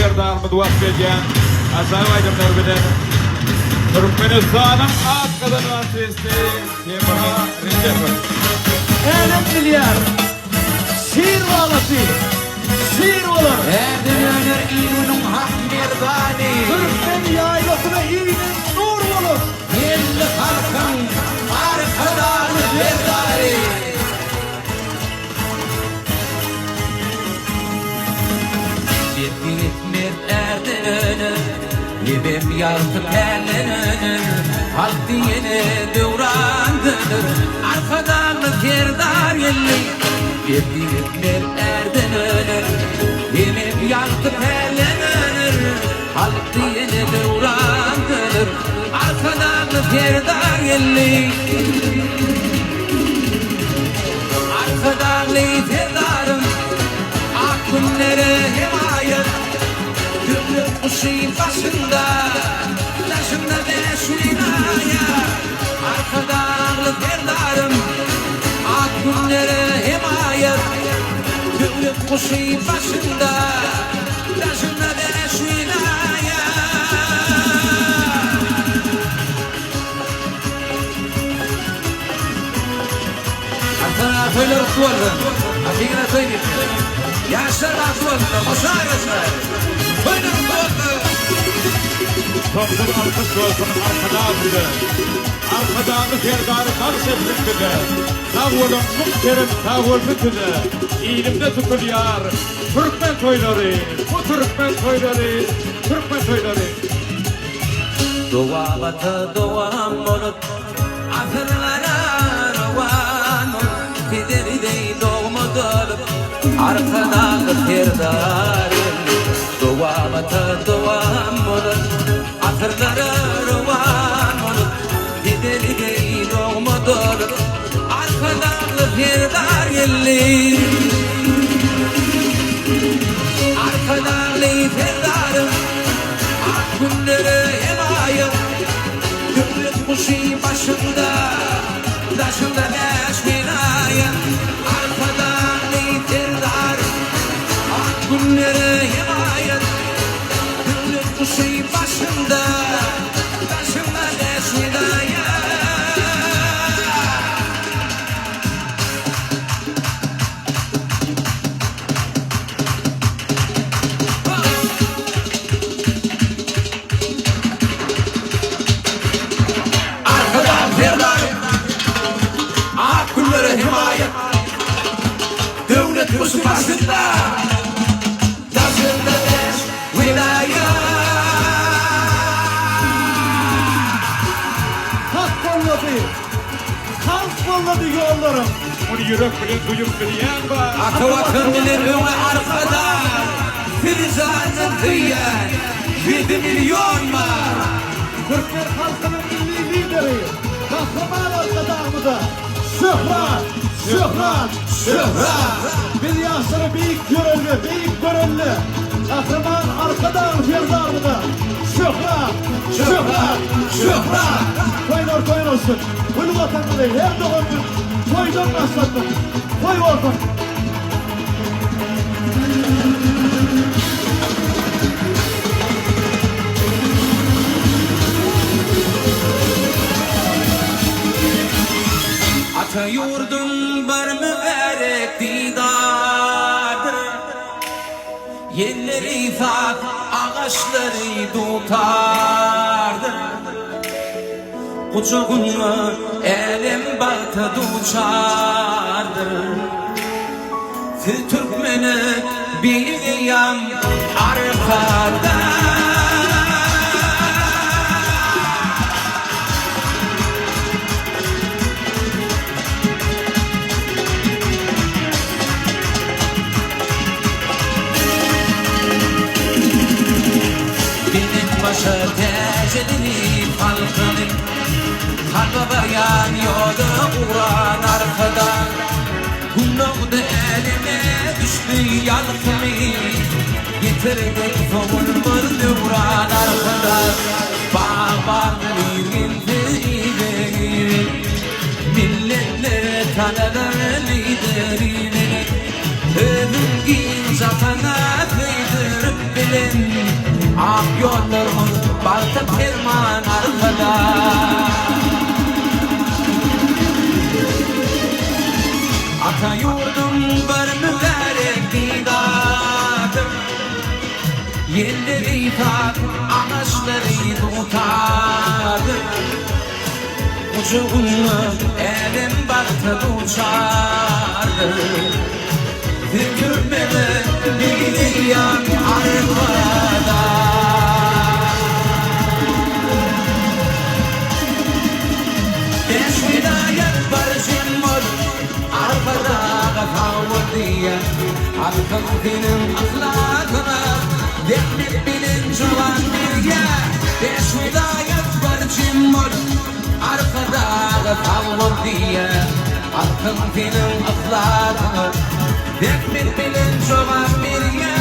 Ferdar'ımız vazgeçen Azam aydınlar bilen Türkmenistan'ın Akkadın artisti Temra Recep'in Enem milyar şiir valası şiir olur. Erdinler İyun'un hak merdani Türkmen yaylasına iyinin nur olur. Yerli halkın arkadan berdari Bir mert Erdinler Yibim yaltı perlenir Halk diyene devrandır Arkadan kerdar yerli Bir mert Erdinler Yibim yaltı perlenir Halk diyene devrandır Arkadan kerdar yerli Arkadan liderdarım Akınları himayet Gümrük kuşun başında Taşında beşinaya Arkadan liderdarım Akınları himayet Gümrük kuşun başında Taşında beşinaya Arkana söyler tuvalım Hakikine söyleyeyim Yaşlar aksualında boşa yaşlar Söyler tuvalım Toplum alkış yolsunun arkadan bile Arkadanı Ferdar'ı karşı etmekte Tavulun mukterim tavul bütüne İlimde tutuluyor Türkmen toyları Bu Türkmen toyları Türkmen toyları Dua batı duam olup Ahırlara revan olup Gideri dey doğmadır Arkadan terdarım Dua batı duam olup Ahırlara revan olup Gideri dey doğmadır Arkadan terdar yerli Arkadan terdarım Akınları himayet Gümrük kuşu başında Taşında beş binaya Arkadan liderler Akınları himayet Gümrük kuşu başında Taşında beş binaya Himayet Devlet kuşu başında Taşında beş wilaya Kalk kolladı. Kalk kolladı yollarım. Onu yürek bile duyup bilen var Akı vakın bilir öne arkada Filizanın kıyar 7 milyon var Türkmen halkının milli lideri. Kahraman arkadağımıza. Şöhret, şöhret, şöhret. Bir yaşları büyük görevli, büyük görevli. Kahraman arkadan Ferdar'ımıza. Şöhret, şöhret, şöhret. Koyun olsun. Bunu vatanı değil, her doğum gün. Koydan başlattım. Koy olsun. Ata yurdun var mübarek didardır Yerleri fak ağaçları tutardır Kucağına elim balta duçardır Fil Türkmeni bir yan arkada Başa tecedini halkının Kalba bayan yolda uğran arkadan Kunavda elime düştü yalkımı Getirdik savunmadı uğran arkadan Bağban lideri Milletlere tanılar liderini Övün giyin zatana kıydır bilin ak yollarımın balta ferman arkada. Ata yurdum bir mübarek didadım, yerleri tak, ağaçları tutardı. Uçuğumla elim baktı uçardı. Hükümeme bir yan arkada. Beş vilayet barışım var arkada kavur diye. Halkın senin ahlakına dekmek bilinç olan bir yer. Beş vilayet barışım var arkada kavur diye. Halkın senin ahlakına dekmek bilinç olan bir yer.